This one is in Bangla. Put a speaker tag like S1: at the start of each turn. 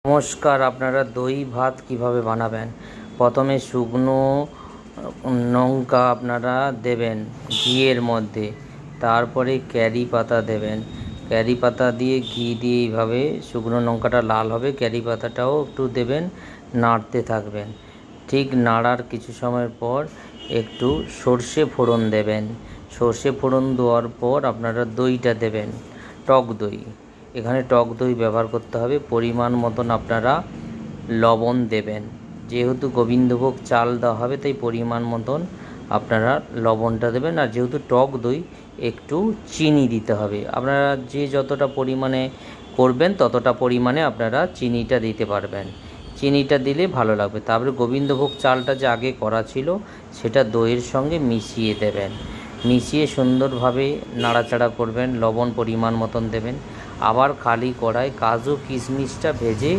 S1: নমস্কার, আপনারা দই ভাত কিভাবে বানাবেন। প্রথমে শুকনো লঙ্কা আপনারা দেবেন ঘিয়ের মধ্যে, তারপরে ক্যারি পাতা দেবেন। ক্যারি পাতা দিয়ে ঘি দিয়ে এইভাবে শুকনো লঙ্কাটা লাল হবে, ক্যারি পাতাটাও একটু দেবেন, নাড়তে থাকবেন। ঠিক নাড়ার কিছু সময় পর একটু সর্ষে ফোড়ন দেবেন। সর্ষে ফোড়ন দেওয়ার পর আপনারা দইটা দেবেন, টক দই। এখানে টক দই ব্যবহার করতে হবে। পরিমাণ মতন আপনারা লবণ দেবেন, যেহেতু গোবিন্দভোগ চাল দেওয়া হবে তাই পরিমাণ মতন আপনারা লবণটা দেবেন। আর যেহেতু টক দই, একটু চিনি দিতে হবে। আপনারা যে যতটা পরিমাণে করবেন ততটা পরিমাণে আপনারা চিনিটা দিতে পারবেন। চিনিটা দিলে ভালো লাগবে। তারপরে গোবিন্দভোগ চালটা যে আগে করা ছিল সেটা দইয়ের সঙ্গে মিশিয়ে দেবেন। মিশিয়ে সুন্দরভাবে নাড়াচাড়া করবেন, লবণ পরিমাণ মতন দেবেন। আবার খালি কড়ায় কাজু কিশমিশটা ভেজে